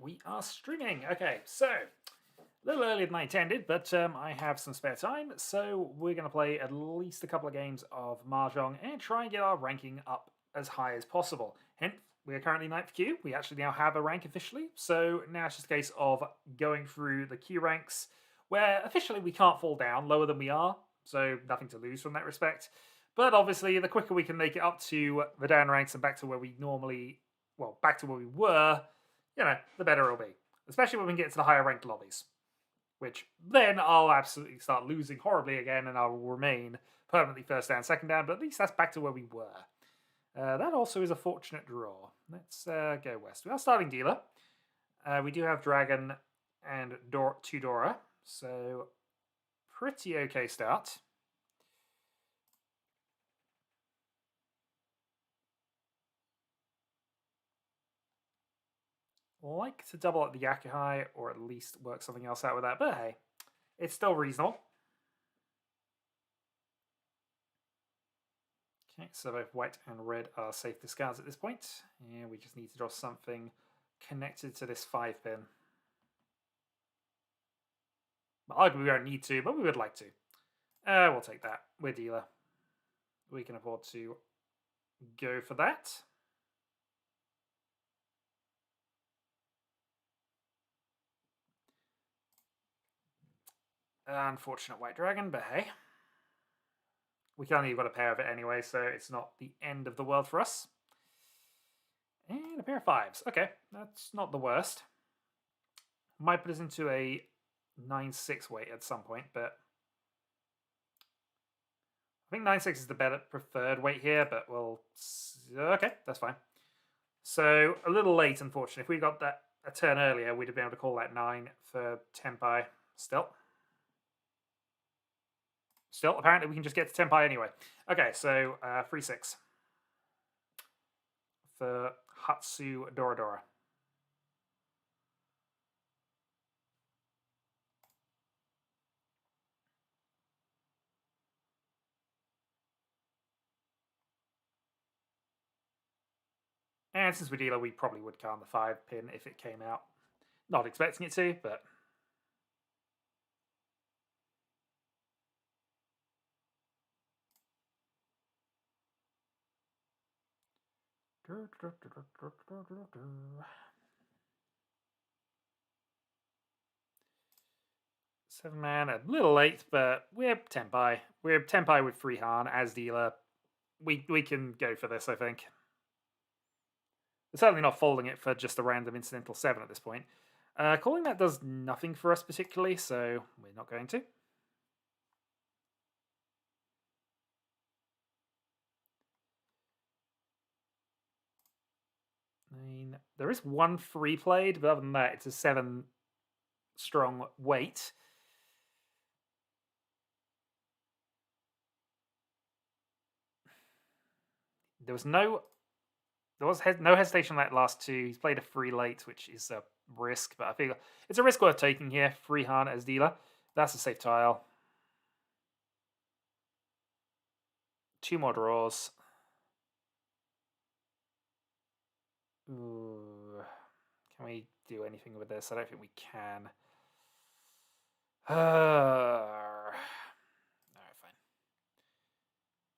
We are streaming. Okay, so a little earlier than I intended, but I have some spare time, so we're going to play at least a couple of games of Mahjong and try and get our ranking up as high as possible. Hence, we are currently 9th queue. We actually now have a rank officially, so now it's just a case of going through the queue ranks, where officially we can't fall down lower than we are, so nothing to lose from that respect. But obviously, the quicker we can make it up to the down ranks and back to where we normally, well, back to where we were, the better it'll be. Especially when we get to the higher ranked lobbies. Which then I'll absolutely start losing horribly again and I'll remain permanently first down, second down, but at least that's back to where we were. That also is a fortunate draw. Let's go west. We are starting dealer. We do have Dragon and two Dora, so pretty okay start. Like to double up the Yakuhai or at least work something else out with that, but hey, it's still reasonable. Okay, so both white and red are safe discards at this point. Yeah, we just need to draw something connected to this 5-pin. Arguably we don't need to, but we would like to. We'll take that. We're dealer. We can afford to go for that. Unfortunate white dragon, but hey. We can only have got a pair of it anyway, so it's not the end of the world for us. And a pair of 5s. Okay, that's not the worst. Might put us into a 9-6 weight at some point, but I think 9-6 is the better preferred weight here, but we'll... Okay, that's fine. So, a little late, unfortunately. If we got that a turn earlier, we'd have been able to call that 9 for Tenpai. Still, apparently we can just get to Tenpai anyway. Okay, so 3-6 for Hatsu Doradora. And since we're dealer, we probably would calm the 5-pin if it came out. Not expecting it to, but... Seven man, a little late, but we're Tenpai. We're Tenpai with free Han as dealer. We can go for this, I think. We're certainly not folding it for just a random incidental 7 at this point. Calling that does nothing for us particularly, so we're not going to. I mean, there is one free played, but other than that, it's a 7 strong weight. There was no hesitation on that last 2. He's played a free late, which is a risk, but I feel it's a risk worth taking here. Free Han as dealer. That's a safe tile. 2 more draws. Ooh. Can we do anything with this? I don't think we can. Alright, fine.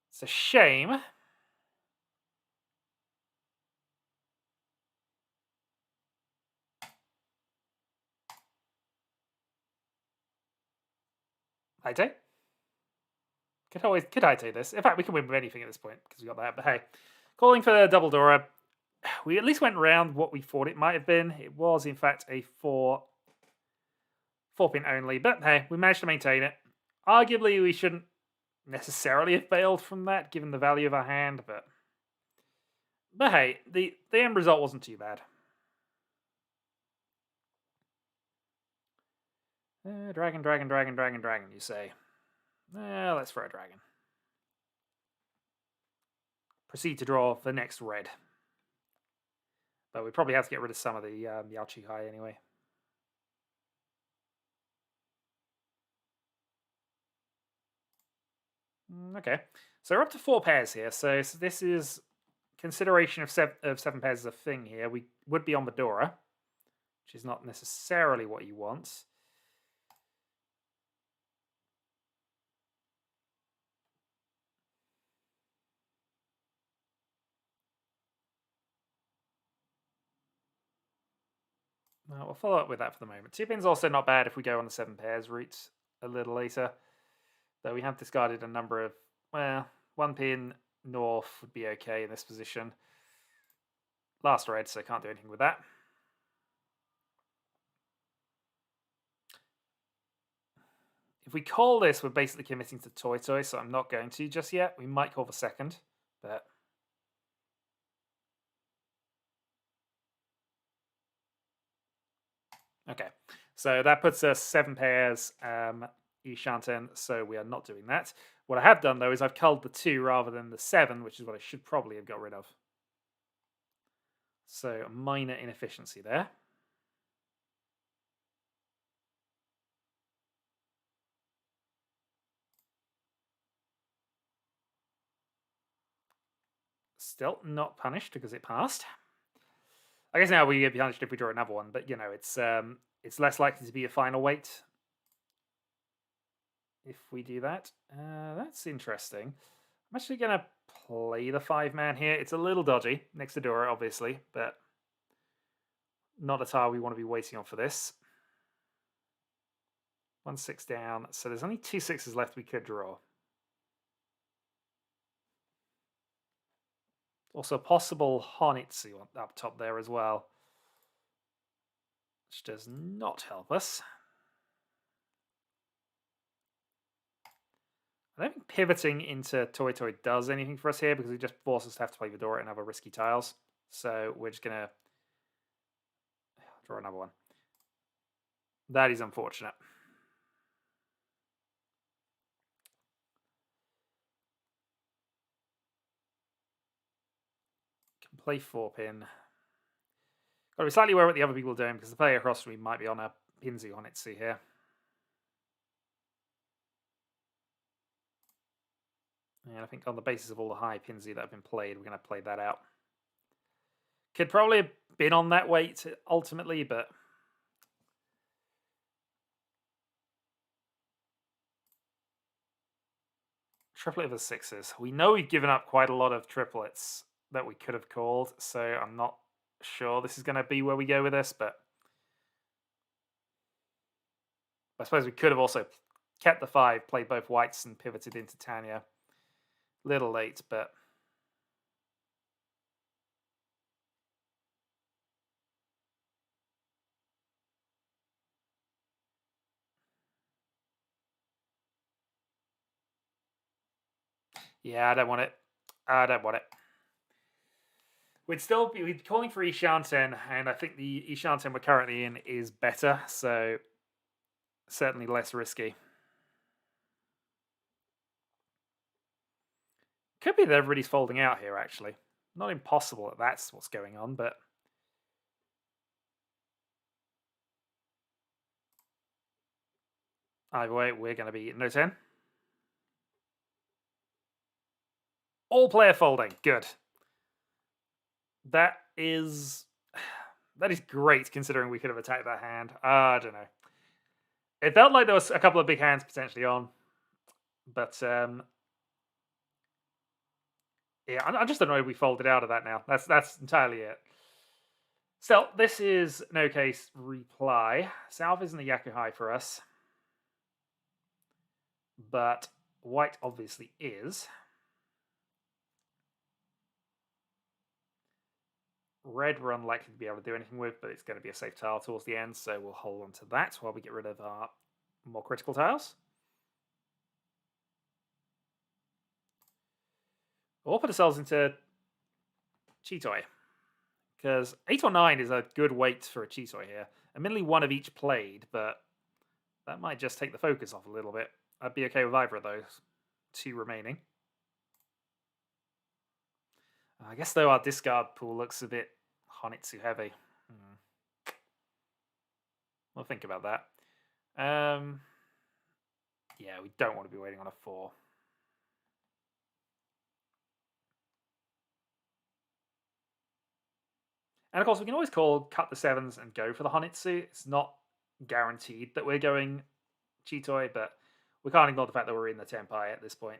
It's a shame. Haite? Could Haite this? In fact, we can win with anything at this point because we got that. But hey, calling for the double Dora. We at least went round what we thought it might have been. It was, in fact, a 4-pin only. But hey, we managed to maintain it. Arguably, we shouldn't necessarily have failed from that, given the value of our hand. But hey, the end result wasn't too bad. Dragon, you say. Let's throw a dragon. Proceed to draw the next red. But we probably have to get rid of some of the Yakuhai anyway. Okay, so we're up to 4 pairs here. So this is consideration of 7 pairs is a thing here. We would be on the Dora. which is not necessarily what you want. Well, we'll follow up with that for the moment. 2 pins also not bad if we go on the 7 pairs route a little later. Though we have discarded a number of, well, 1 pin north would be okay in this position. Last red, so can't do anything with that. If we call this, we're basically committing to Toy Toy, so I'm not going to just yet. We might call the second, but... Okay, so that puts us 7 pairs Ishanten, so we are not doing that. What I have done, though, is I've culled the 2 rather than the 7, which is what I should probably have got rid of. So a minor inefficiency there. Still not punished because it passed. I guess now we get punished if we draw another one, but you know, it's less likely to be a final weight if we do that. That's interesting. I'm actually going to play the 5-man here. It's a little dodgy next to Dora, obviously, but not a tile we want to be waiting on for this. 1 6 down, so there's only 2 6s left we could draw. Also, possible Honitsu up top there as well, which does not help us. I don't think pivoting into Toy Toy does anything for us here because it just forces us to have to play Vidora and other risky tiles. So we're just going to draw another one. That is unfortunate. Can play 4-pin. Got to be slightly aware what the other people are doing because the player across from me might be on a Pinzu on it. See here. And I think on the basis of all the high Pinzu that have been played, we're going to play that out. Could probably have been on that weight ultimately, but triplet of the 6s. We know we've given up quite a lot of triplets that we could have called, so I'm not sure this is going to be where we go with this, but I suppose we could have also kept the 5, played both whites, and pivoted into Tanya. Little late, but yeah, I don't want it. I don't want it. We'd still be calling for Ishanten, and I think the Ishanten we're currently in is better, so certainly less risky. Could be that everybody's folding out here, actually. Not impossible that that's what's going on, but... Either way, we're going to be no 10. All player folding. Good. That is great considering we could have attacked that hand. I don't know. It felt like there was a couple of big hands potentially on, but yeah, I'm just annoyed we folded out of that now. That's entirely it. So this is no case reply. South isn't a Yakuhai for us, but white obviously is. Red we're unlikely to be able to do anything with, but it's going to be a safe tile towards the end, so we'll hold on to that while we get rid of our more critical tiles. We'll put ourselves into Chitoy, because 8 or 9 is a good weight for a Chitoy here. Admittedly, one of each played, but that might just take the focus off a little bit. I'd be okay with either of those 2 remaining. I guess, though, our discard pool looks a bit Honitsu heavy. We'll think about that. Yeah, we don't want to be waiting on a 4. And of course, we can always cut the 7s and go for the Honitsu. It's not guaranteed that we're going Chitoi, but we can't ignore the fact that we're in the Tenpai at this point.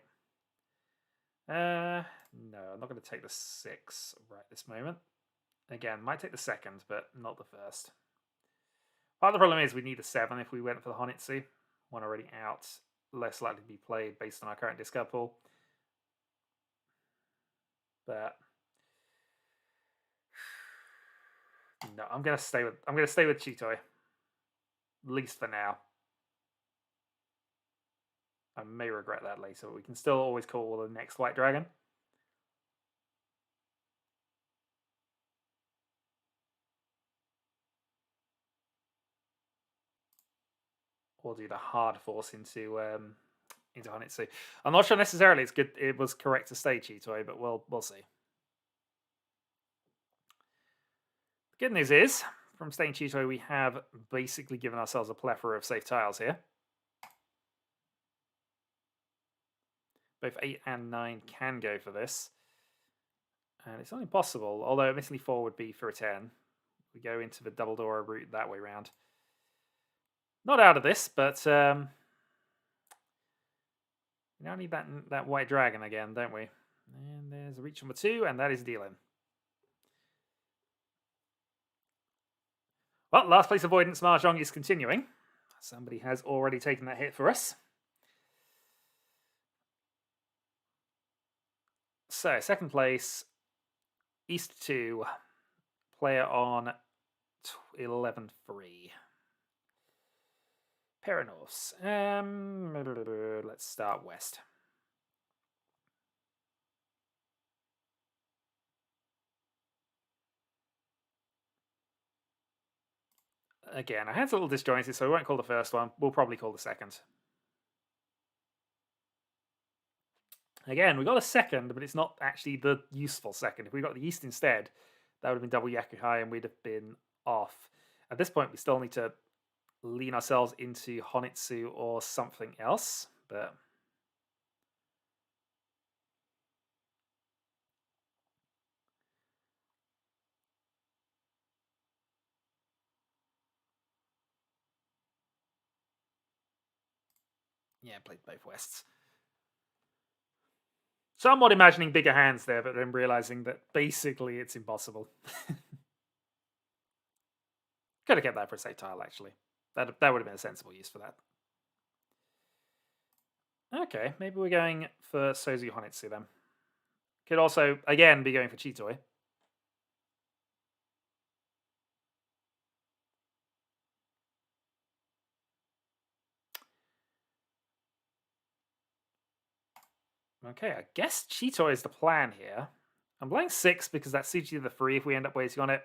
No, I'm not going to take the 6 right this moment. Again, might take the 2nd, but not the 1st. Part of the problem is we need a 7 if we went for the Honitsu. One already out, less likely to be played based on our current discard pool. But no, I'm gonna stay with Chitoi. At least for now. I may regret that later, but we can still always call the next White Dragon. Or do the hard force into Honitsu. I'm not sure necessarily it's good. It was correct to stay Chitoi, but we'll see. The good news is, from staying Chitoi, we have basically given ourselves a plethora of safe tiles here. Both 8 and 9 can go for this. And it's not impossible, although admittedly 4 would be for a 10. We go into the double door route that way round. Not out of this, but we now need that White Dragon again, don't we? And there's a reach number 2, and that is dealing. Well, last place avoidance Mahjong is continuing. Somebody has already taken that hit for us. So, second place, East 2, player on 11-3. Paranorths. Let's start west. Again, our hand's a little disjointed, so we won't call the first one. We'll probably call the second. Again, we got a second, but it's not actually the useful second. If we got the East instead, that would have been double Yakuhai, and we'd have been off. At this point, we still need to lean ourselves into Honitsu or something else, but yeah, played both Wests. Somewhat imagining bigger hands there, but then realizing that basically it's impossible. Could have kept that for a safe tile, actually. That would have been a sensible use for that. Okay, maybe we're going for Sozu Honitsu then. Could also, again, be going for Chitoi. Okay, I guess Chitoi is the plan here. I'm playing 6 because that suits you the 3 if we end up waiting on it.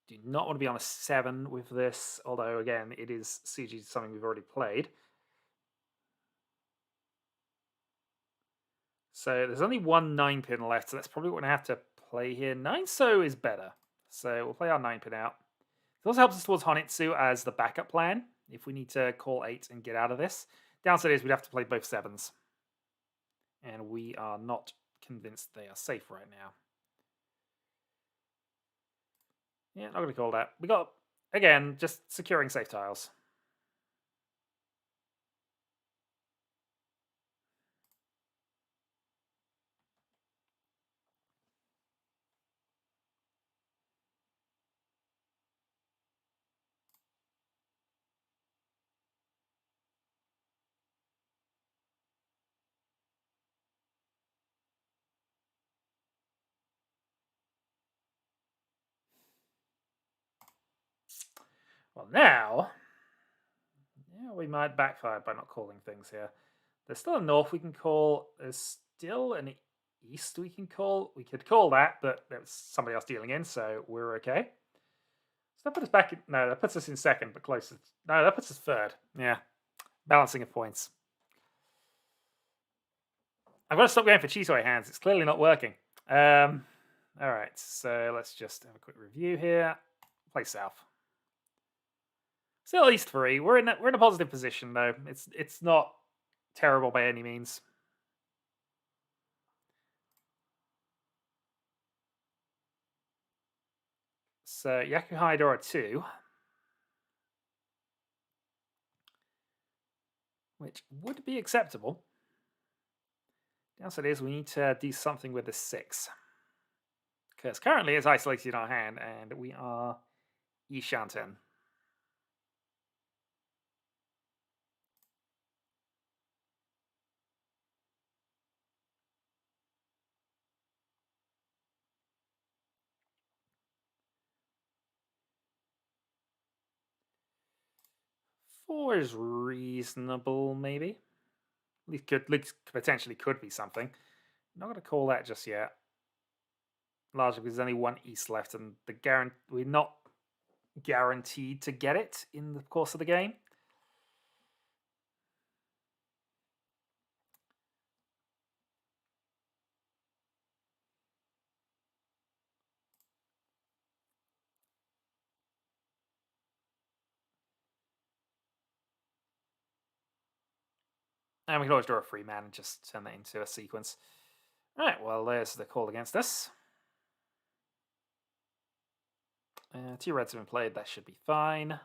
Do not want to be on a 7 with this, although again, it is CG something we've already played. So there's only one 9-pin left, so that's probably what we're going to have to play here. 9-so is better, so we'll play our 9-pin out. It also helps us towards Honitsu as the backup plan, if we need to call 8 and get out of this. Downside is we'd have to play both 7s. And we are not convinced they are safe right now. Yeah, not going to call that. We got, again, just securing safe tiles. Well, now, yeah, we might backfire by not calling things here. There's still a north we can call. There's still an east we can call. We could call that, but there was somebody else dealing in, so we're okay. So that puts us back in. No, that puts us in second, but closer. No, that puts us third. Yeah. Balancing of points. I've got to stop going for Chitoi hands. It's clearly not working. All right, so let's just have a quick review here. Play south. Still at least 3. We're in a positive position though. It's not terrible by any means. So Yaku Haidora 2, which would be acceptable. Downside is we need to do something with the 6. Because currently it's isolated in our hand and we are Ishanten. Four is reasonable, maybe. At least potentially could be something. Not going to call that just yet. Largely because there's only 1 East left, and we're not guaranteed to get it in the course of the game. And we can always draw a free man and just turn that into a sequence. Alright, well, there's the call against us. 2 reds have been played, that should be fine.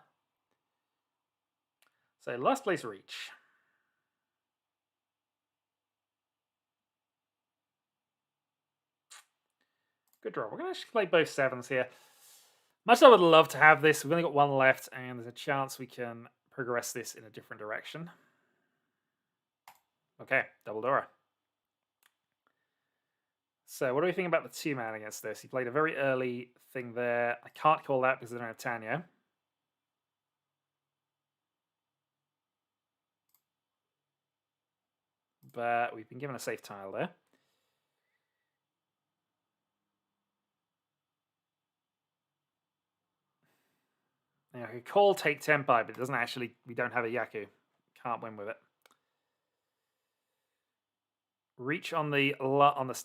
So, last place reach. Good draw. We're going to actually play both 7s here. Much as I would love to have this, we've only got 1 left, and there's a chance we can progress this in a different direction. Okay, double Dora. So, what do we think about the 2-man against this? He played a very early thing there. I can't call that because I don't have Tanyo. But we've been given a safe tile there. Now, I could call take Tenpai, but it doesn't actually... We don't have a Yaku. Can't win with it. Reach on the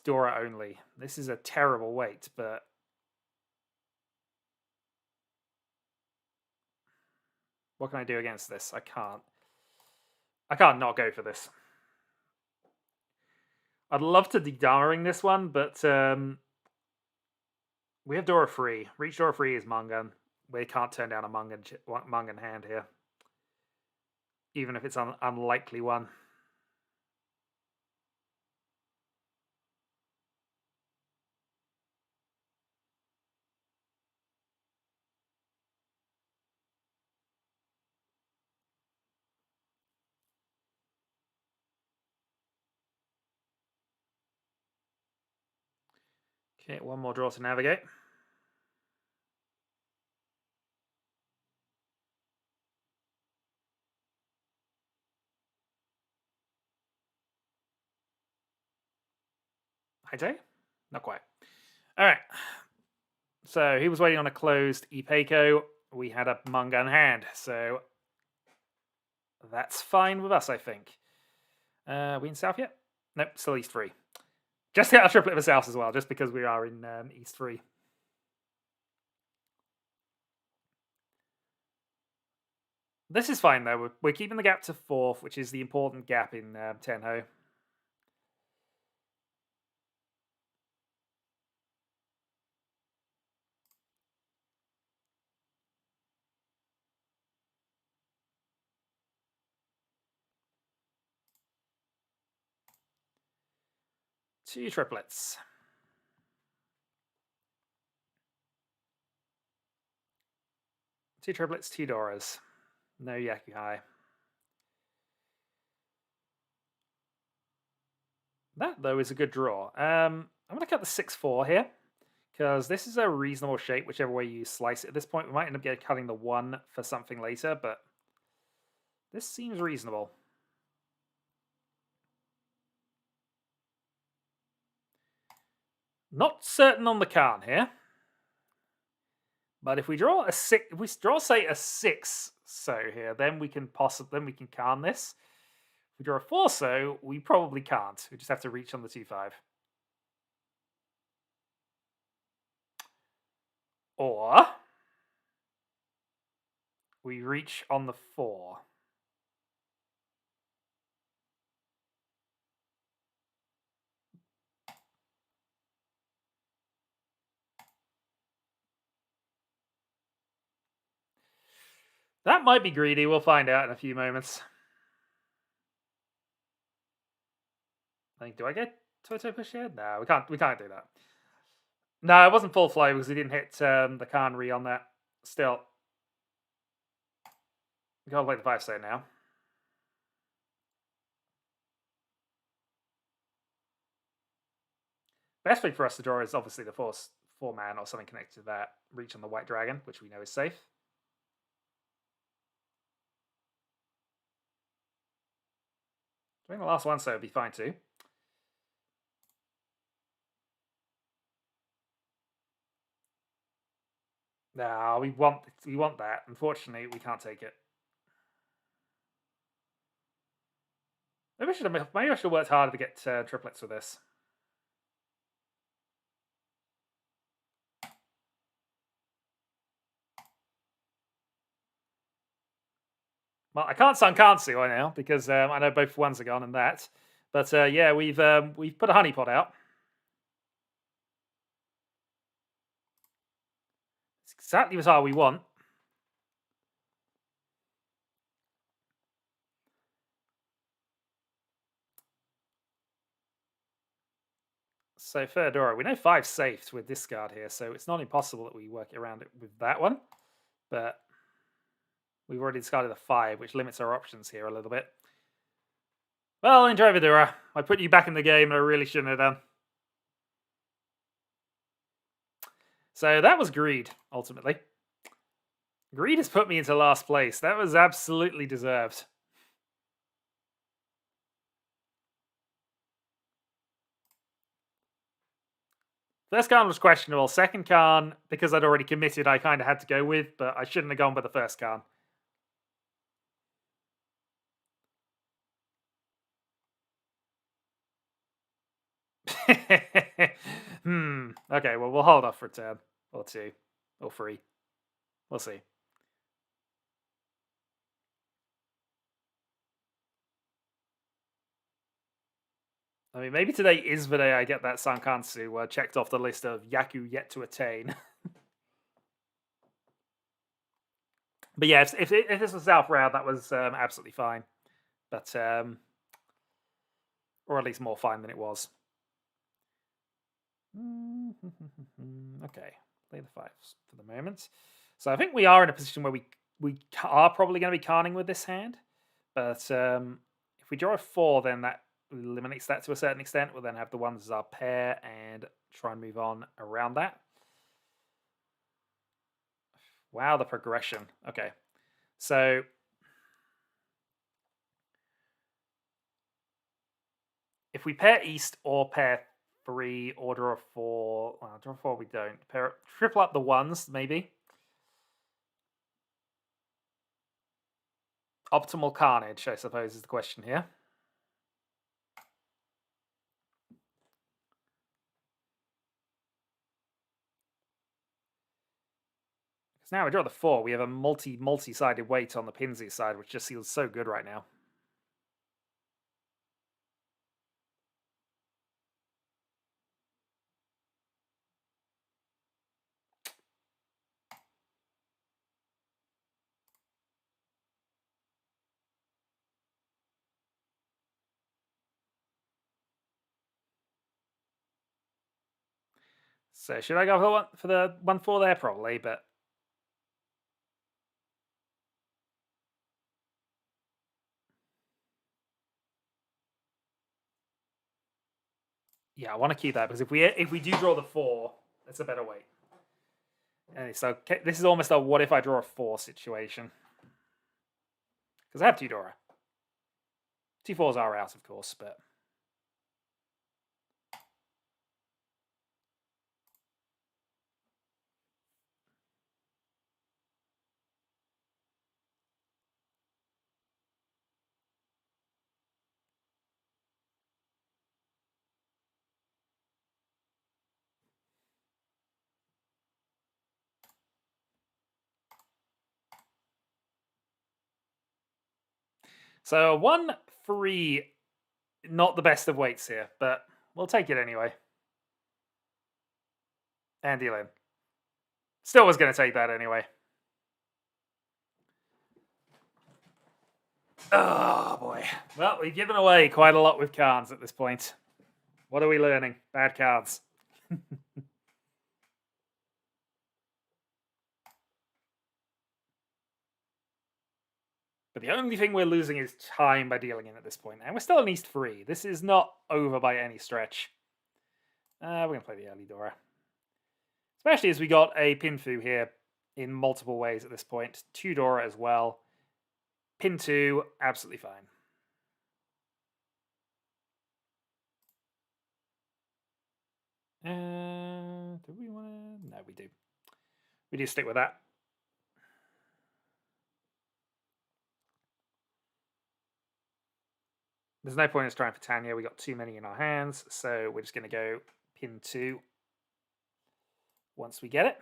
Dora only. This is a terrible wait, but... What can I do against this? I can't. I can't not go for this. I'd love to de-Damaring this one, but we have Dora free. Reach Dora free is Mungan. We can't turn down a Mungan hand here. Even if it's an unlikely one. Okay, 1 more draw to navigate. Haite? Not quite. All right. So he was waiting on a closed Ipeco. We had a Mungan hand, so that's fine with us, I think. We in South yet? Nope, still East 3. Just get a triplet of South as well, just because we are in East 3. This is fine, though. We're keeping the gap to 4th, which is the important gap in Tenho. Two triplets. Two triplets, 2 Doras. No Yakuhai. That, though, is a good draw. I'm going to cut the 6-4 here, because this is a reasonable shape, whichever way you slice it. At this point, we might end up cutting the 1 for something later, but this seems reasonable. Not certain on the Khan here. But if we draw a 6, if we draw, say, a 6 so here, then we can Khan this. If we draw a 4 so, we probably can't. We just have to reach on the 2-5. Or We reach on the 4. That might be greedy. We'll find out in a few moments. I think, do I get Toto push ahead? No, we can't. We can't do that. No, it wasn't full flow because he didn't hit the Khanri on that. Still, we gotta play the 5-state now. Best thing for us to draw is obviously the 4-man or something connected to that. Reach on the white dragon, which we know is safe. Doing the last one, so it'd be fine too. No, we want that. Unfortunately, we can't take it. Maybe I should have worked harder to get triplets with this. Well, I can't Sankansu right now because I know both ones are gone and that. But yeah, we've put a honeypot out. It's exactly the tile we want. So Fedora, we know 5 safe with this card here, so it's not impossible that we work around it with that one. But we've already discarded a 5, which limits our options here a little bit. Well, enjoy Fedora. I put you back in the game and I really shouldn't have done. So that was greed, ultimately. Greed has put me into last place. That was absolutely deserved. First card was questionable. Second card, because I'd already committed, I kind of had to go with, but I shouldn't have gone with the first card. Okay, well, we'll hold off for a turn. Or 2. Or 3. We'll see. I mean, maybe today is the day I get that Sankansu checked off the list of Yaku yet to attain. But yeah, if this was South Round, that was absolutely fine. But, or at least more fine than it was. Okay, play the 5s for the moment. So I think we are in a position where we are probably going to be carning with this hand. But if we draw a 4, then that eliminates that to a certain extent. We'll then have the 1s as our pair and try and move on around that. Wow, the progression. Okay, so if we pair East or pair 3 or draw a 4, well, draw a 4 we don't. Triple up the 1s, maybe. Optimal carnage, I suppose, is the question here. Because now we draw the 4, we have a multi-sided weight on the Pinsy side, which just feels so good right now. So should I go for the 1-4 there? Probably, but yeah, I want to keep that because if we do draw the 4, it's a better weight. And so this is almost a what if I draw a 4 situation. Because I have 2 Dora. 2 4s are out, of course, but So 1-3, not the best of weights here, but we'll take it anyway. And deal in. Still was going to take that anyway. Oh boy. Well, we've given away quite a lot with cards at this point. What are we learning? Bad cards. But the only thing we're losing is time by dealing in at this point. And we're still in East 3. This is not over by any stretch. We're going to play the early Dora. Especially as we got a Pinfu here in multiple ways at this point. 2 Dora as well. Pin 2, absolutely fine. Do we want to? No, we do. We do stick with that. There's no point in us trying for Tanya. We got too many in our hands, so we're just going to go pin 2 once we get it.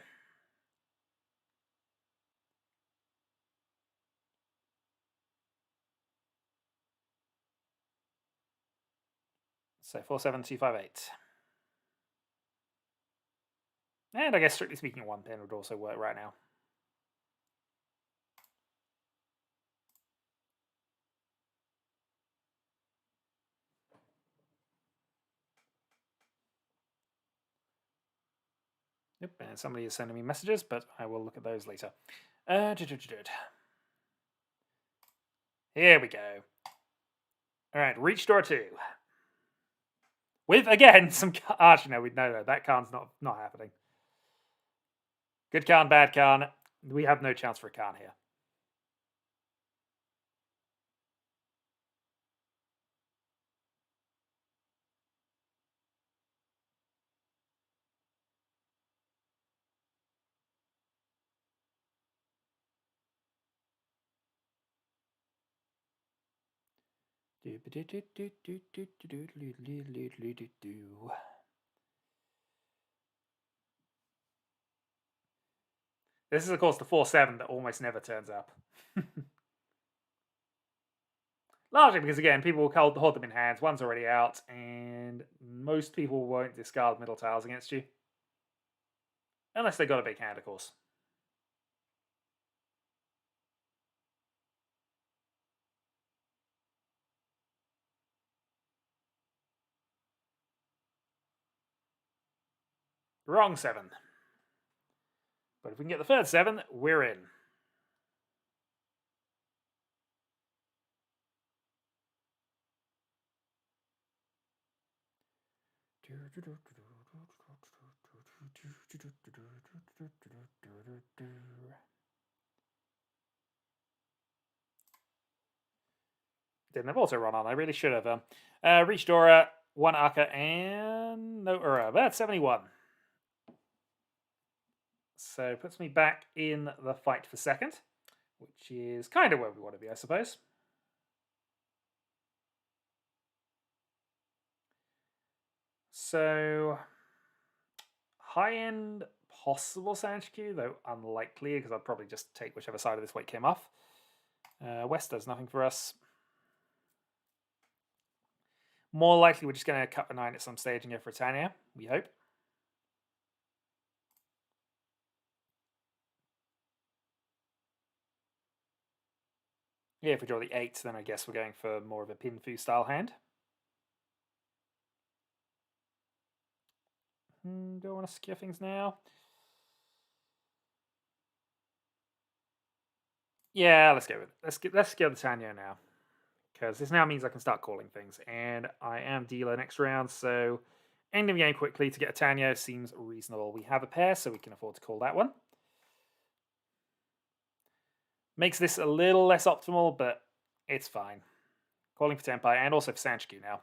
So 47258. And I guess strictly speaking, 1 pin would also work right now. Yep, and somebody is sending me messages, but I will look at those later. Here we go. All right, reach door 2. With, again, some... Actually, no, no, that card's not happening. Good Khan, bad Khan. We have no chance for a Khan here. This is, of course, the 4-7 that almost never turns up. Largely because, again, people will hold them in hands. One's already out, and most people won't discard middle tiles against you. Unless they've got a big hand, of course. Wrong 7. But if we can get the third 7, we're in. Didn't have auto run on. I really should have. Reach Dora, 1 Aka, and no Ura. That's 71. So puts me back in the fight for second, which is kind of where we want to be, I suppose. So high-end possible Sanchku, though unlikely, because I'd probably just take whichever side of this weight came off. West does nothing for us. More likely we're just going to cut the 9 at some stage and go for Tanya, we hope. Yeah, if we draw the 8, then I guess we're going for more of a Pinfu style hand. Do I want to scare things now? Yeah, let's go with it. Let's scare the Tanya now. Because this now means I can start calling things. And I am dealer next round, so ending the game quickly to get a Tanya seems reasonable. We have a pair, so we can afford to call that one. Makes this a little less optimal, but it's fine. Calling for Tenpai and also for Sanchku now.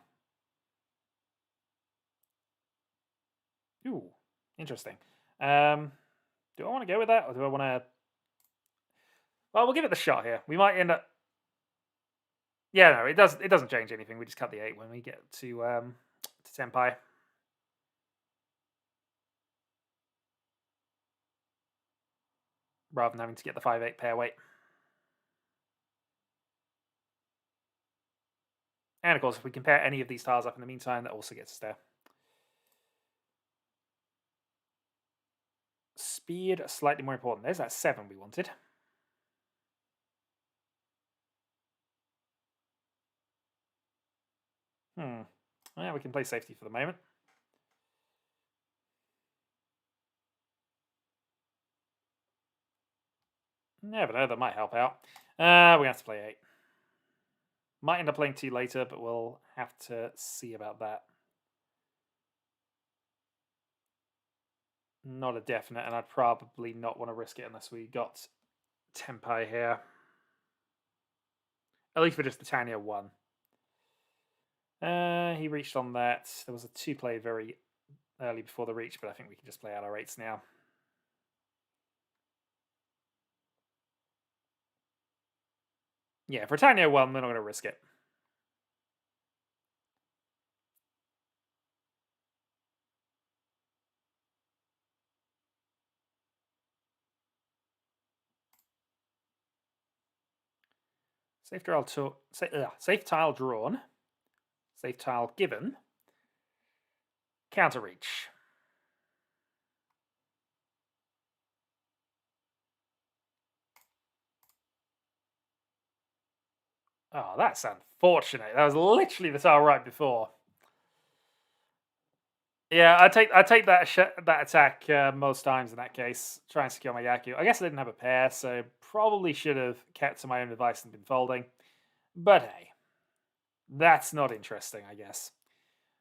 Ooh, interesting. Do I want to go with that, or do I want to... Well, we'll give it the shot here. We might end up... Yeah, no, it doesn't change anything. We just cut the 8 when we get to Tenpai. Rather than having to get the 5-8 pair weight. And of course, if we compare any of these tiles up in the meantime, that also gets us there. Speed, slightly more important. There's that 7 we wanted. Yeah, we can play safety for the moment. Never know, that might help out. We have to play 8. Might end up playing 2 later, but we'll have to see about that. Not a definite, and I'd probably not want to risk it unless we got Tempai here. At least for just Britannia 1. He reached on that. There was a 2 played very early before the reach, but I think we can just play out our 8s now. Yeah, Britannia 1, we're not going to risk it. Safe tile drawn. Safe tile given. Counter reach. Oh, that's unfortunate. That was literally the tile right before. Yeah, I take that attack most times in that case. Try and secure my Yaku. I guess I didn't have a pair, so probably should have kept to my own advice and been folding. But hey, that's not interesting, I guess.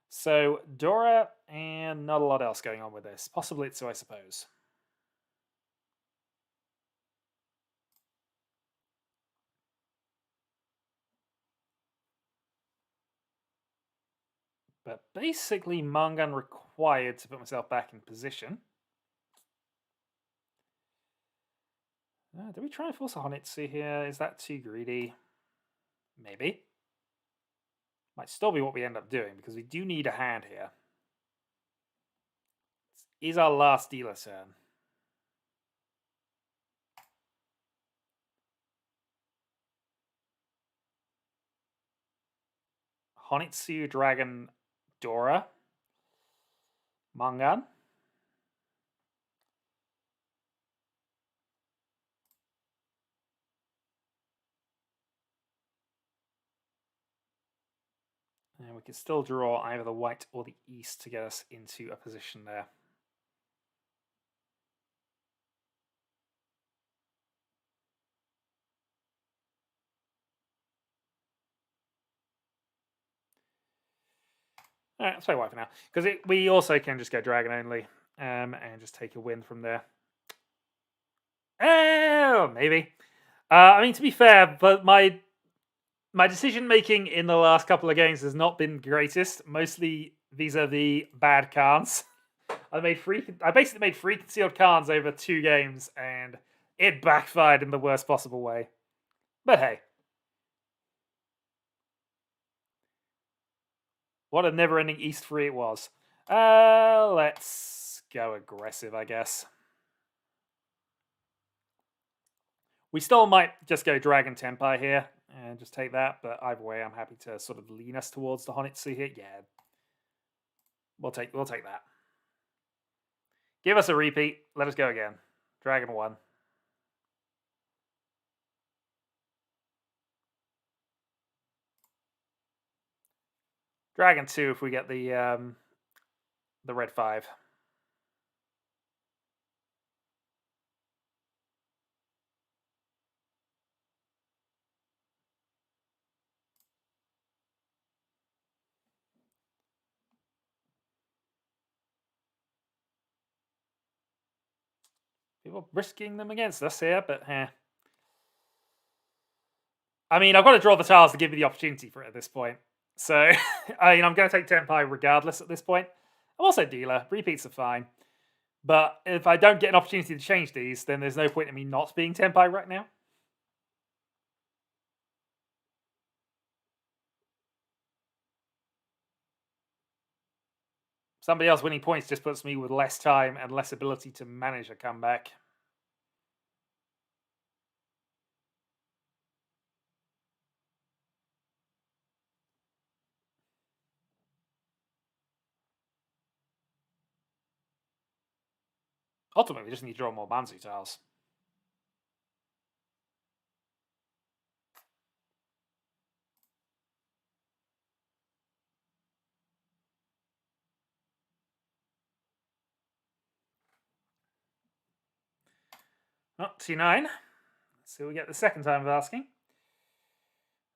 So Dora, and not a lot else going on with this. Possibly Itsu, I suppose. But basically, Mangan required to put myself back in position. Do we try and force a Honitsu here? Is that too greedy? Maybe. Might still be what we end up doing, because we do need a hand here. This is our last dealer turn. Honitsu, Dragon, Dora. Mangan. And we can still draw either the white or the east to get us into a position there. All right, let's play white for now. Because we also can just go dragon only and just take a win from there. Oh, maybe. I mean, to be fair, but my decision making in the last couple of games has not been greatest. Mostly vis-a-vis bad cards. I basically made 3 concealed cards over 2 games, and it backfired in the worst possible way. But hey, what a never-ending East 3 it was. Let's go aggressive, I guess. We still might just go Dragon Tempai here and just take that, but either way, I'm happy to sort of lean us towards the Honitsu here. Yeah, we'll take that. Give us a repeat. Let us go again. Dragon 1. Dragon 2 if we get the red 5. People risking them against us here, but I mean, I've got to draw the tiles to give me the opportunity for it at this point. So, I mean, I'm going to take Tempai regardless at this point. I'm also dealer. Repeats are fine. But if I don't get an opportunity to change these, then there's no point in me not being Tempai right now. Somebody else winning points just puts me with less time and less ability to manage a comeback. Ultimately, we just need to draw more Banzu tiles. Oh, T9. Let's see what we get the second time of asking.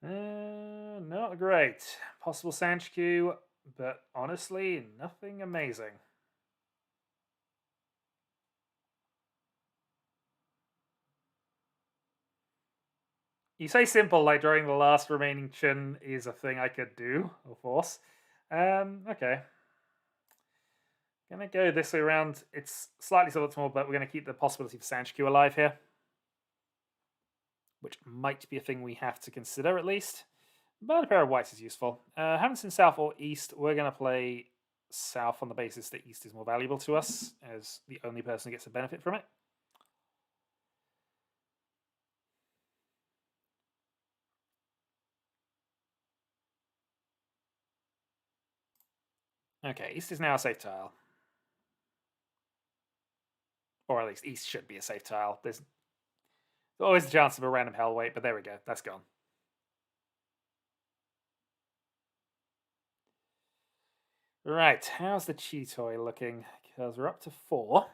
Not great. Possible Sanchku, but honestly, nothing amazing. You say simple, like drawing the last remaining Chin is a thing I could do, of course. Okay. Gonna go this way around. It's slightly suboptimal, but we're gonna keep the possibility for Sanchku alive here, which might be a thing we have to consider at least. But a pair of whites is useful. Haven't seen south or east. We're gonna play south on the basis that east is more valuable to us as the only person who gets a benefit from it. Okay, east is now a safe tile. Or at least east should be a safe tile. There's always a chance of a random hell weight, but there we go. That's gone. Right, how's the Cheetoy looking? Because we're up to 4.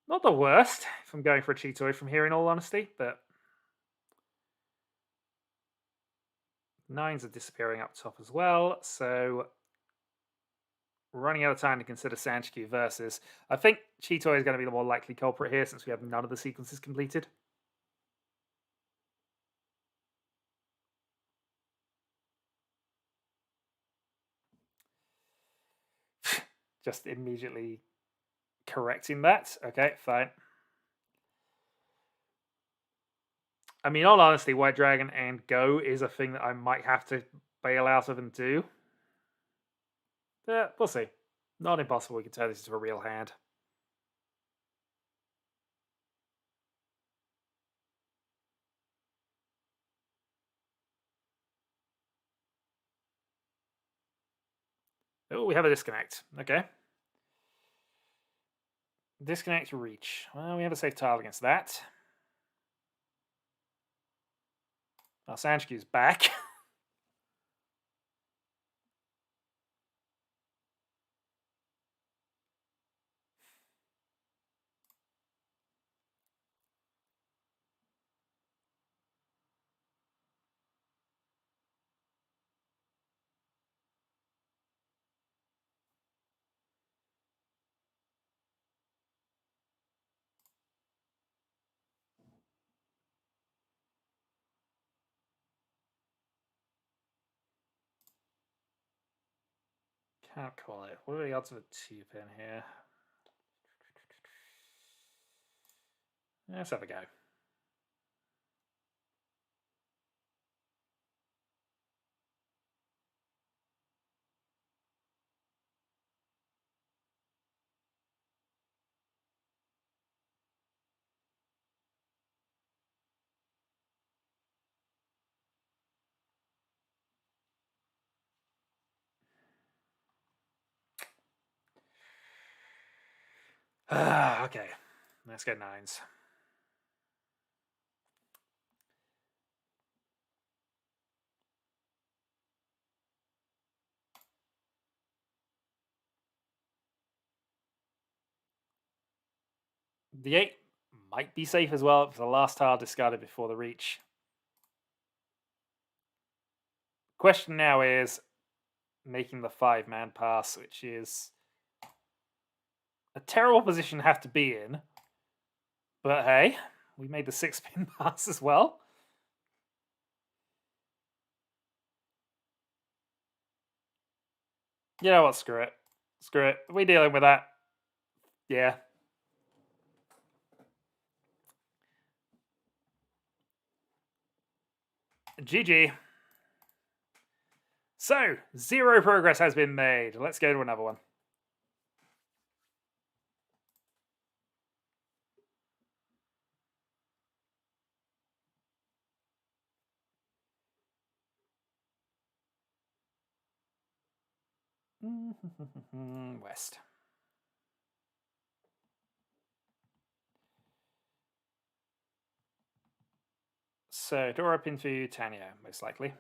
Not the worst, if I'm going for a Cheetoy from here, in all honesty, but 9s are disappearing up top as well, so we're running out of time to consider Sanchku versus. I think Cheetoy is going to be the more likely culprit here since we have none of the sequences completed. Just immediately correcting that. Okay, fine. I mean, all honesty, White Dragon and Go is a thing that I might have to bail out of and do. Yeah, we'll see. Not impossible we can turn this into a real hand. Oh, we have a disconnect. Okay. Disconnect reach. Well, we have a safe tile against that. Our Sanchku's back. Can't call it. What are the odds of a 2-pin here? Let's have a go. Okay. Let's get 9s. The 8 might be safe as well for the last tile discarded before the reach. Question now is making the 5-man pass, which is a terrible position to have to be in. But hey, we made the 6-pin pass as well. You know what? Screw it. Screw it. We're dealing with that. Yeah. GG. So, 0 progress has been made. Let's go to another one. West. So, Dora, Pinfu, Tanya, most likely.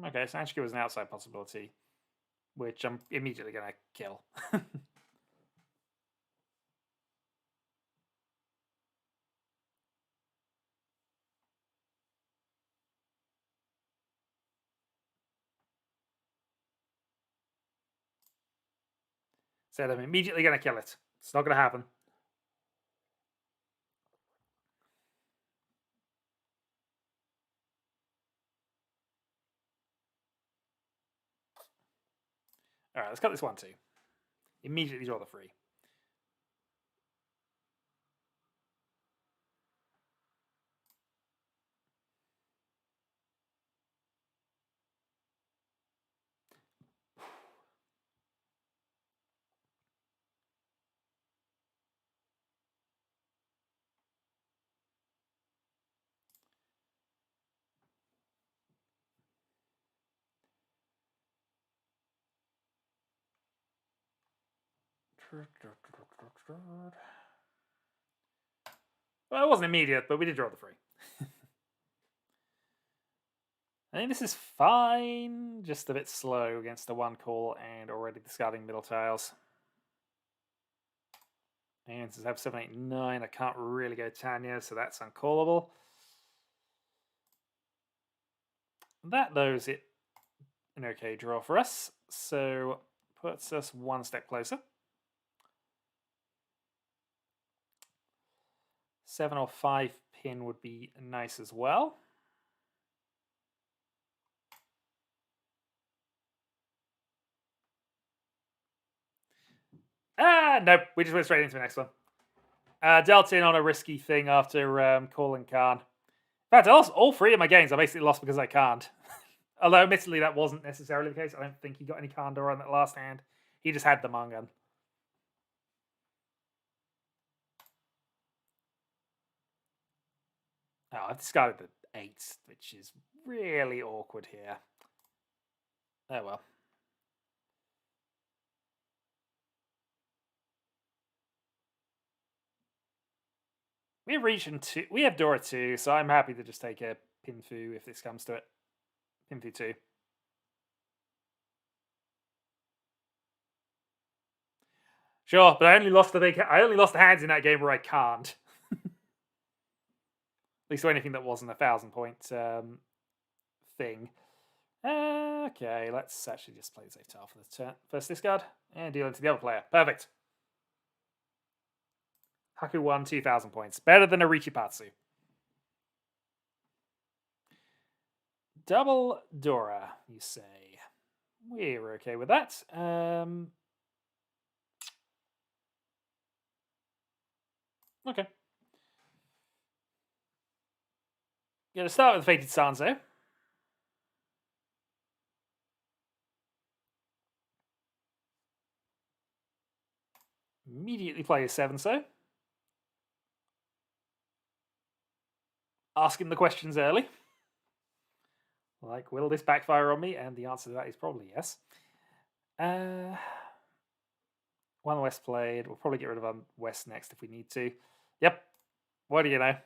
Okay, so Ashka was an outside possibility, which I'm immediately going to kill. Said I'm immediately going to kill it. It's not going to happen. All right, let's cut this one too. Immediately draw the 3. Well, it wasn't immediate, but we did draw the 3. I think this is fine. Just a bit slow against the 1 call and already discarding middle tiles. And since I have 7, 8, 9, I can't really go Tanya, so that's uncallable. That, though, is it an okay draw for us. So puts us 1 step closer. 7 or 5 pin would be nice as well. Nope. We just went straight into the next one. Dealt in on a risky thing after calling Khan. In fact, I lost all 3 of my games. I basically lost because I can't. Although, admittedly, that wasn't necessarily the case. I don't think he got any Kandor on that last hand. He just had the Mangan. Oh, I've discarded the 8, which is really awkward here. Oh well. We have Region 2. We have Dora 2, so I'm happy to just take a Pinfu if this comes to it. Pinfu 2. Sure, but I only lost the hands in that game where I can't. At least anything that wasn't a 1,000-point thing. Okay, let's actually just play the safe tile for the turn. First discard and deal into the other player. Perfect. Haku won 2,000 points. Better than a Richipatsu. Double Dora, you say. We're okay with that. Okay. Gonna start with Fated Sanzo. Immediately play a 7-so. Ask him the questions early. Like, will this backfire on me? And the answer to that is probably yes. 1 West played. We'll probably get rid of West next if we need to. Yep. What do you know?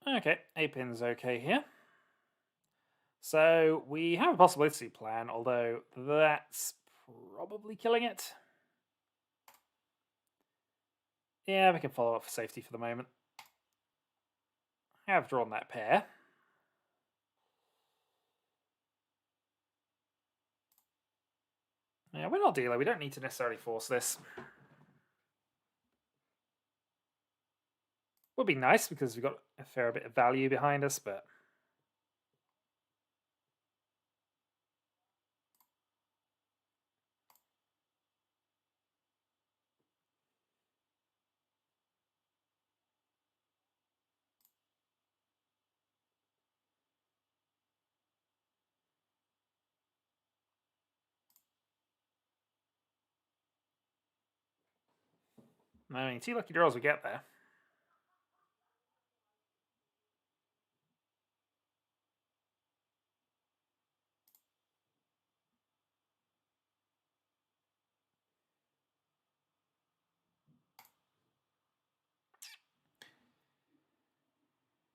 Okay, 8 pins okay here. So we have a possibility plan, although that's probably killing it. Yeah, we can follow up for safety for the moment. I have drawn that pair. Yeah, we're not dealer. We don't need to necessarily force this. Would be nice because we've got a fair bit of value behind us, but... I mean, 2 lucky draws we get there.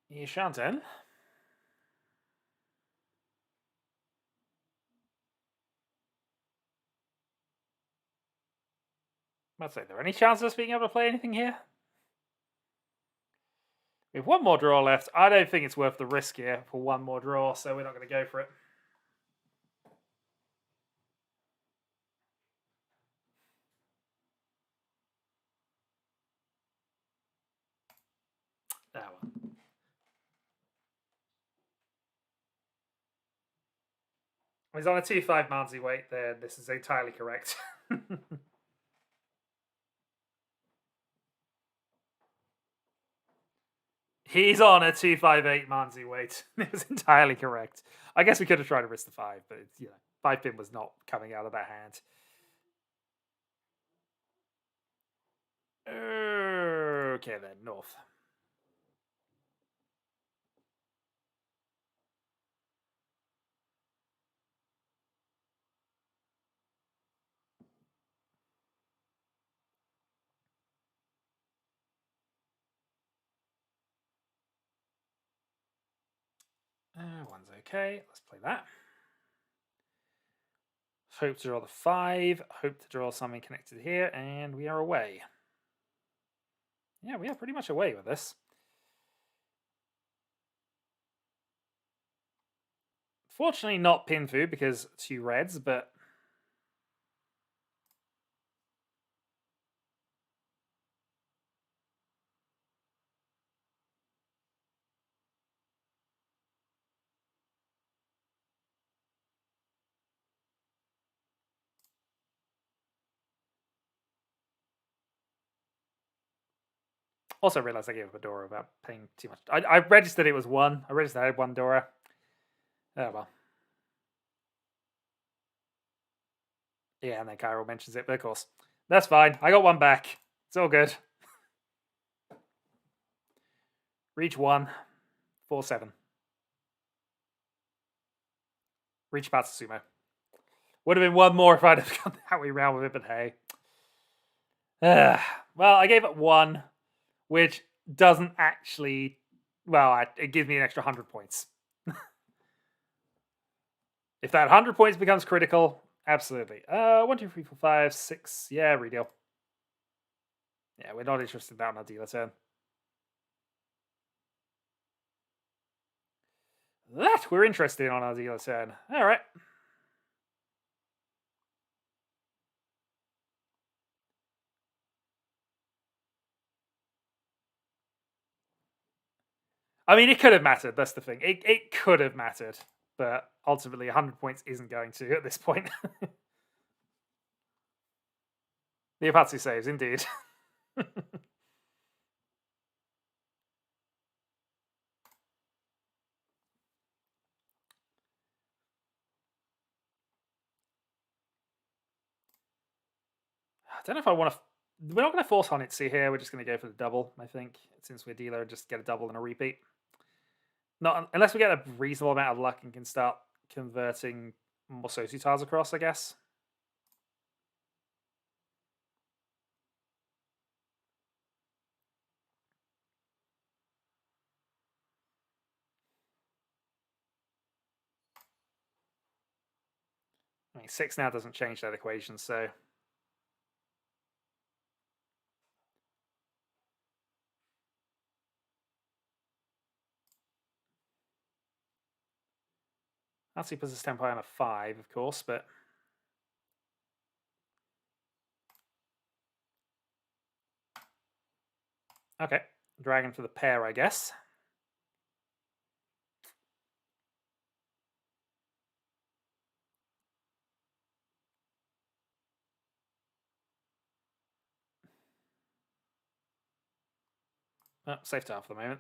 You shan't then. Let's say, are there any chances of us being able to play anything here? We have 1 more draw left. I don't think it's worth the risk here for 1 more draw, so we're not going to go for it. Oh, well. He's on a 2-5 Malmsey weight there. This is entirely correct. He's on a 258 Malmsey weight. It was entirely correct. I guess we could have tried to risk the 5, but you know, 5 pin was not coming out of that hand. Okay then, north. One's okay. Let's play that. Hope to draw the 5. Hope to draw something connected here, and we are away. Yeah, we are pretty much away with this. Fortunately, not pin food because 2 reds, but also realized I gave up a Dora without paying too much. I registered it was 1. I registered I had 1 Dora. Oh well. Yeah, and then Cairo mentions it, but of course. That's fine. I got 1 back. It's all good. Reach 1. 4-7. Reach Patsusumo. Would have been 1 more if I'd have gone that way round with it, but hey. Well, I gave it 1, which doesn't actually... Well, it gives me an extra 100 points. If that 100 points becomes critical, absolutely. 1, 2, 3, 4, 5, 6. Yeah, redeal. Yeah, we're not interested in that on our dealer turn. That we're interested in on our dealer turn. All right. I mean, it could have mattered. That's the thing. It could have mattered, but ultimately, 100 points isn't going to at this point. The Apatsu saves, indeed. I don't know if I want to... We're not going to force Honitsu here. We're just going to go for the double, I think. Since we're dealer, just get a double and a repeat. Not unless we get a reasonable amount of luck and can start converting more Sosu tiles across, I guess. I mean, 6 now doesn't change that equation, so... Natsu puts his tempo on a 5, of course, but... Okay. Dragon for the pair, I guess. Oh, safe tile for the moment.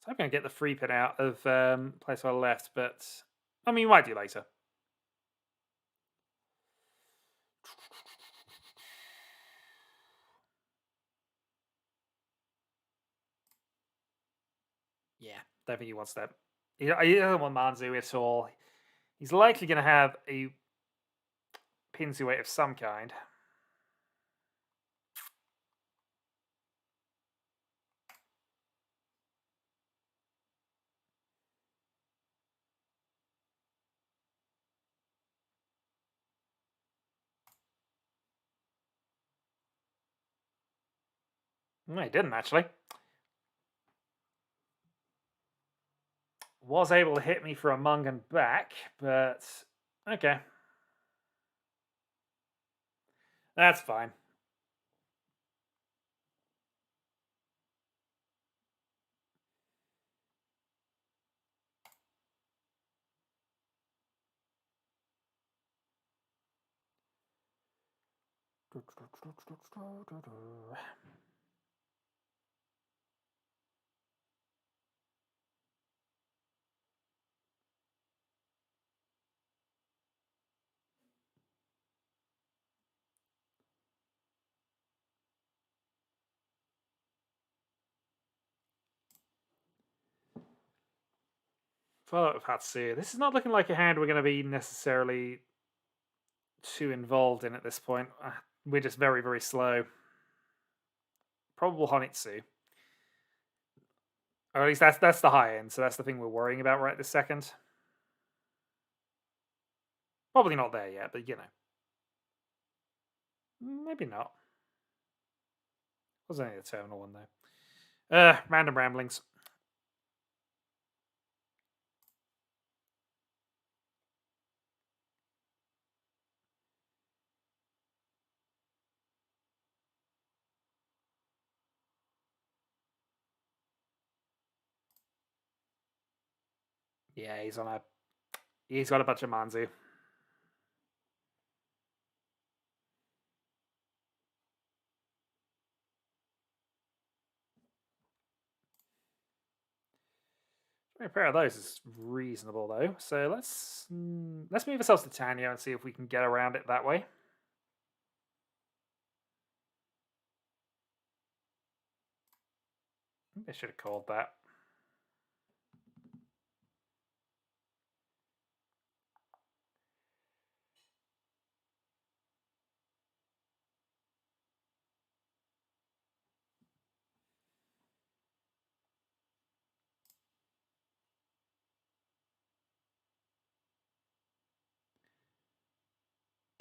So I'm going to get the free pin out of place where I left, but I mean, you might do later. Yeah, don't think he wants that. He doesn't want Manzu at all. He's likely going to have a Pinzu of some kind. No, he didn't actually. Was able to hit me for a Mungan back, but okay. That's fine. Follow up with Hatsu. This is not looking like a hand we're going to be necessarily too involved in at this point. We're just very, very slow. Probable Honitsu. Or at least that's the high end, so that's the thing we're worrying about right this second. Probably not there yet, but you know. Maybe not. Was only the terminal one though. Random ramblings. Yeah, he's got a bunch of Manzu. A pair of those is reasonable though. So let's move ourselves to Tanya and see if we can get around it that way. I should have called that.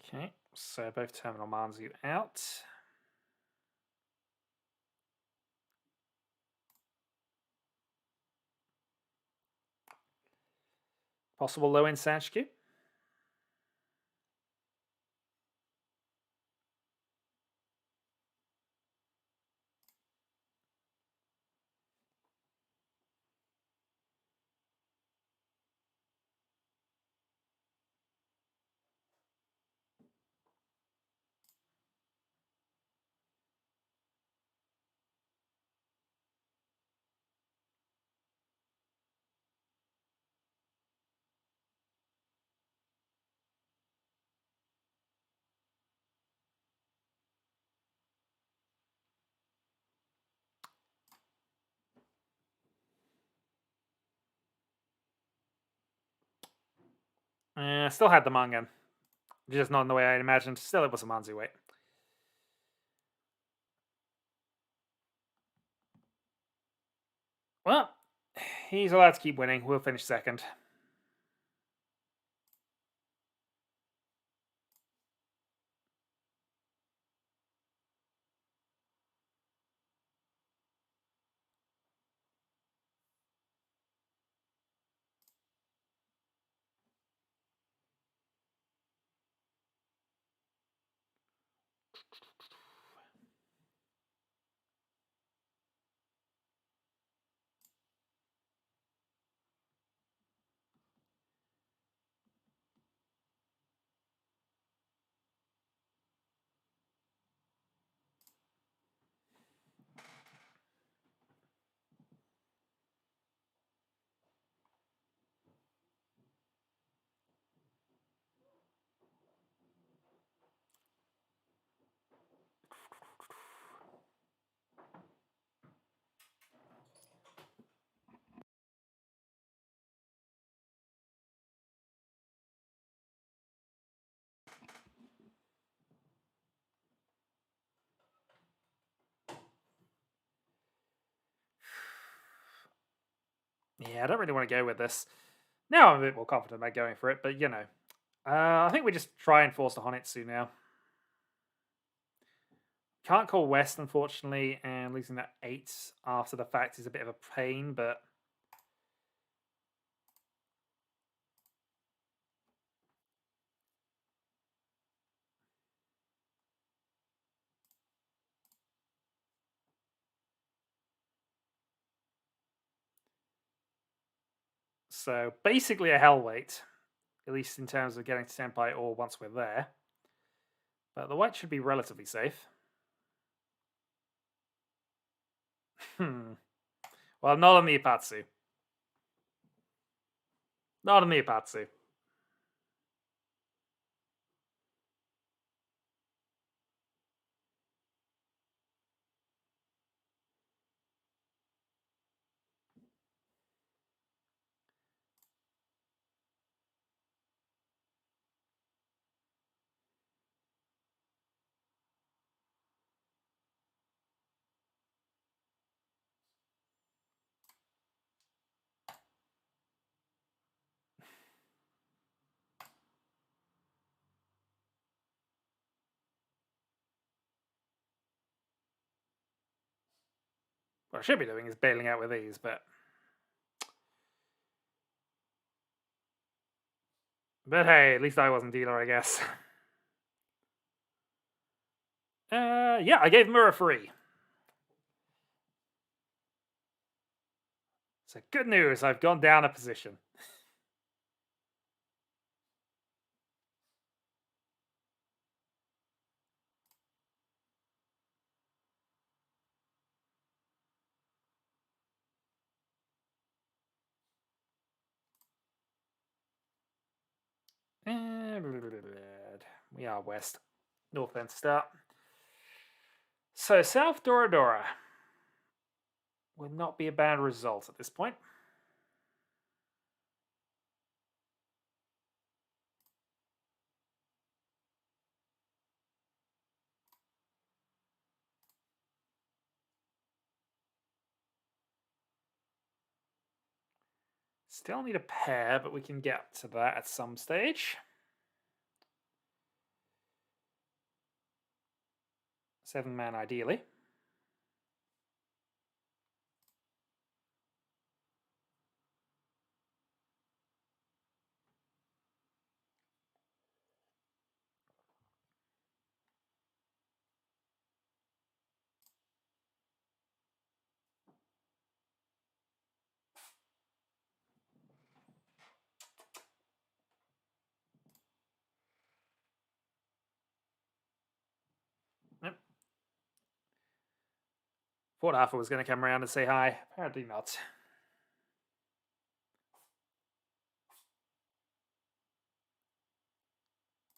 Okay, so both terminal Manzu out. Possible low end Sanshku. Still had the Mangan. Just not in the way I imagined. Still, it was a Manzu weight. Well, he's allowed to keep winning. We'll finish second. Yeah, I don't really want to go with this. Now I'm a bit more confident about going for it, but you know. I think we just try and force the Honitsu now. Can't call West, unfortunately, and losing that 8 after the fact is a bit of a pain, but... So, basically a hell wait, at least in terms of getting to Senpai or once we're there. But the white should be relatively safe. Well, not on the Ipatsu. Not on the Ipatsu. What I should be doing is bailing out with these, but... But hey, at least I wasn't dealer, I guess. Yeah, I gave Mura free. So good news, I've gone down a position. We are west. North end start. So South Doradora would not be a bad result at this point. Still need a pair, but we can get to that at some stage. 7-man ideally. Yep. Thought Alpha was going to come around and say hi. Apparently not.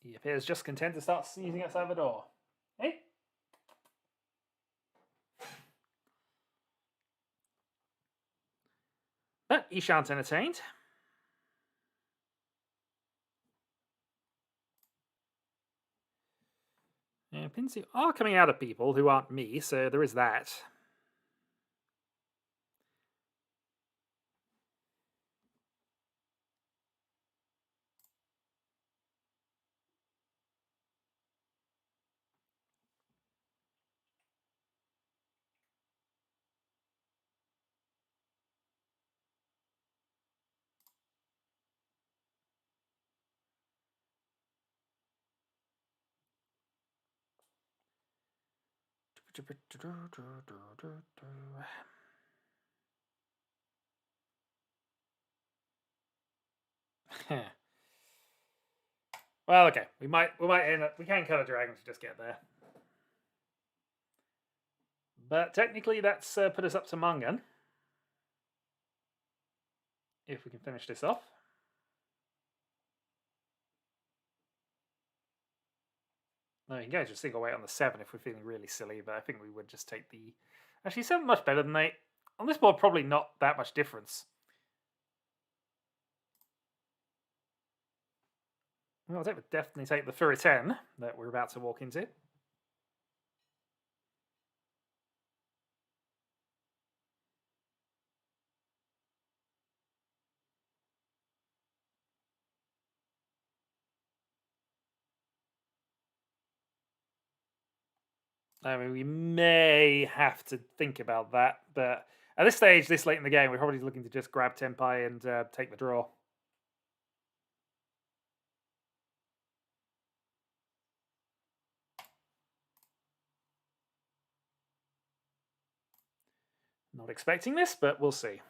He appears just content to start sneezing outside the door. Hey? But he shan't entertained. And pins are coming out of people who aren't me, so there is that. Well, okay. We might end up. We can cut a dragon to just get there. But technically, that's put us up to Mangan. If we can finish this off. No, you can go just single weight on the 7 if we're feeling really silly, but I think we would just take the... Actually, 7 much better than 8. On this board, probably not that much difference. Well, I would definitely take the Fury 10 that we're about to walk into. I mean, we may have to think about that, but at this stage, this late in the game, we're probably looking to just grab Tempai and take the draw. Not expecting this, but we'll see.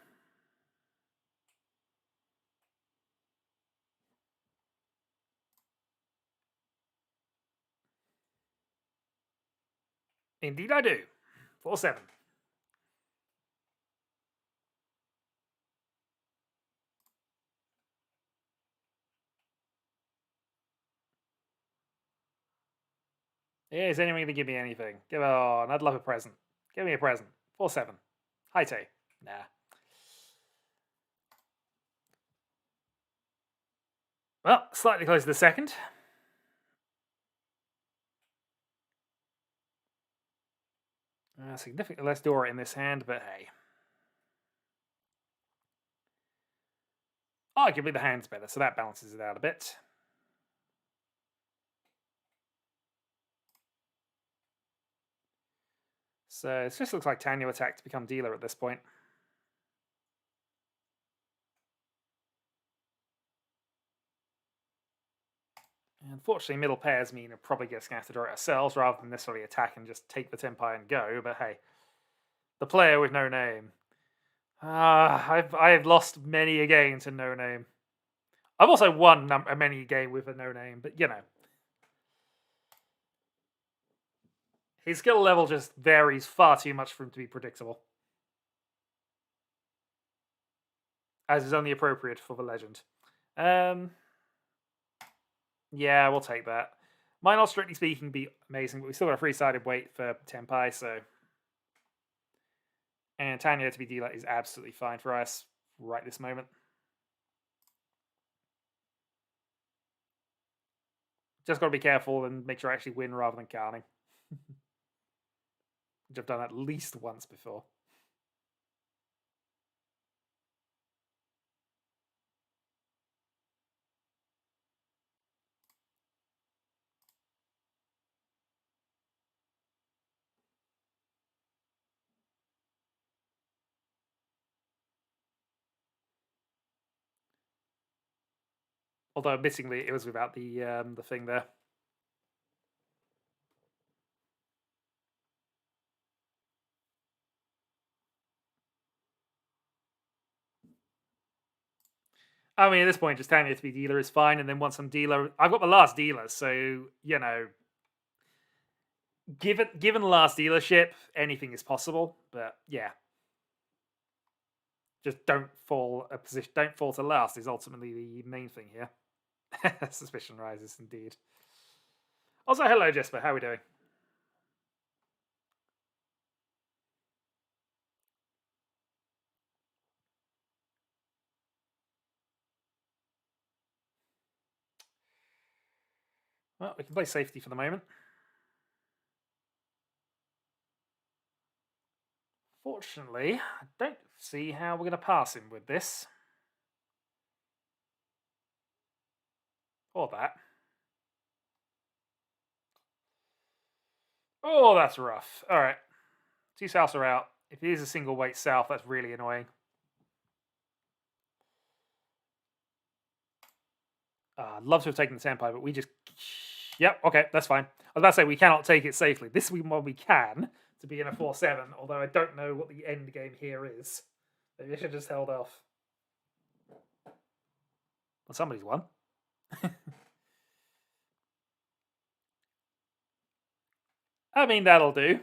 Indeed I do. 4-7. Is anyone going to give me anything? Give on, I'd love a present. Give me a present. 4-7. Hi, Tay. Nah. Well, slightly closer to the second. Significantly less Dora in this hand, but hey. Arguably the hand's better, so that balances it out a bit. So it just looks like Tanya attack to become dealer at this point. Unfortunately, middle pairs mean we're probably just going to have to draw it ourselves rather than necessarily attack and just take the Tempai and go. But hey, the player with no name. I've lost many a game to no name. I've also won many a game with a no name, but you know. His skill level just varies far too much for him to be predictable. As is only appropriate for the legend. Yeah, we'll take that. Might not, strictly speaking, be amazing, but we still got a three-sided weight for Tempai, so... And Tanya to be dealer is absolutely fine for us right this moment. Just got to be careful and make sure I actually win rather than carning. Which I've done at least once before. Although, admittingly, it was without the thing there. I mean, at this point, just Tanya to be dealer is fine, and then once I'm dealer, I've got the last dealer, so you know, given the last dealership, anything is possible. But yeah, just don't fall to last is ultimately the main thing here. Suspicion rises indeed. Also, hello Jesper, how are we doing? Well, we can play safety for the moment. Fortunately, I don't see how we're going to pass him with this. Or that. Oh, that's rough. Alright. Two souths are out. If it is a single weight south, that's really annoying. I'd love to have taken the Senpai, but we just... Yep, okay, that's fine. I was about to say, we cannot take it safely. This one we can, to be in a 4-7, although I don't know what the end game here is. Maybe I should have just held off. Well, somebody's won. I mean, that'll do.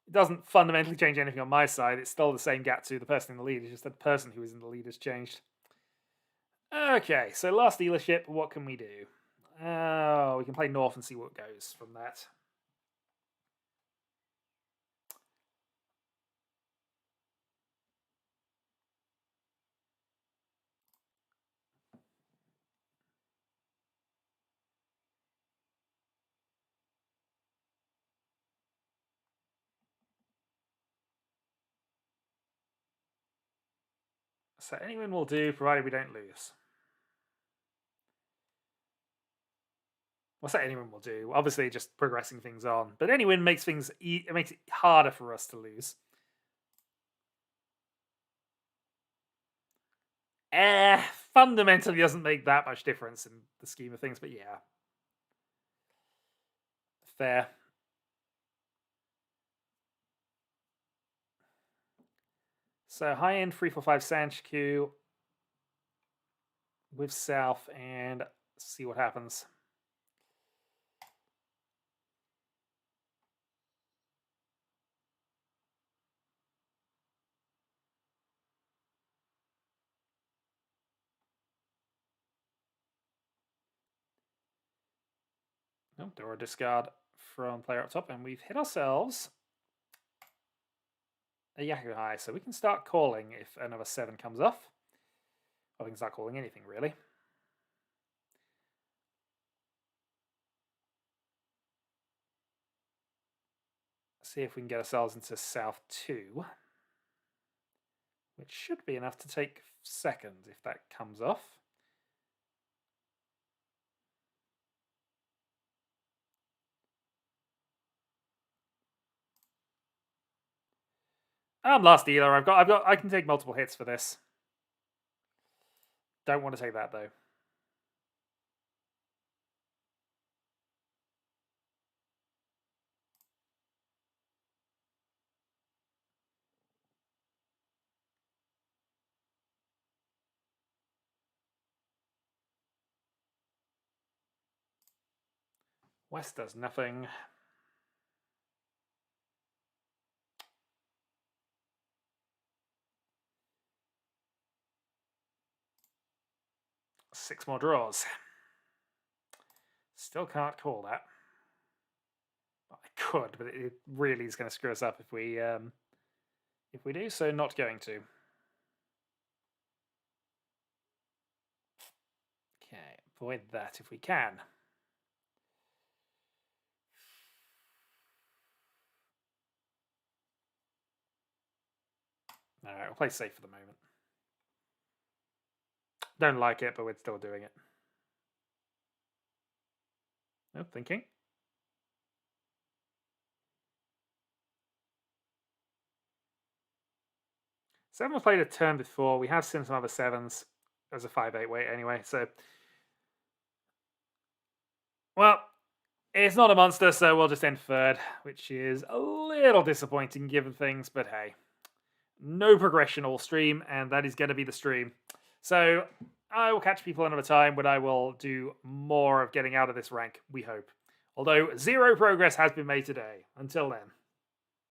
It doesn't fundamentally change anything on my side. It's still the same gap to the person in the lead. It's just that the person who is in the lead has changed. Okay, so last dealership, what can we do? Oh, we can play north and see what goes from that. So anyone will do, provided we don't lose. What's that any win will do? Obviously, just progressing things on. But any win makes things it makes it harder for us to lose. Fundamentally doesn't make that much difference in the scheme of things, but yeah. Fair. So high end 345 Sanchiku with South and see what happens. Nope, there were a discard from player up top, and we've hit ourselves a Yaku High, so we can start calling if another 7 comes off. Or we can start calling anything, really. See if we can get ourselves into South 2. Which should be enough to take second if that comes off. I'm last dealer. I can take multiple hits for this. Don't want to take that though. West does nothing. Six more draws. Still can't call that. Well, I could, but it really is going to screw us up if we do. So not going to. Okay, avoid that if we can. All right, we'll play safe for the moment. Don't like it, but we're still doing it. No thinking. Seven was played a turn before. We have seen some other 7s as a 5/8 weight anyway. So, well, it's not a monster, so we'll just end third, which is a little disappointing given things. But hey, no progression all stream, and that is going to be the stream. So I will catch people another time when I will do more of getting out of this rank, we hope. Although 0 progress has been made today. Until then.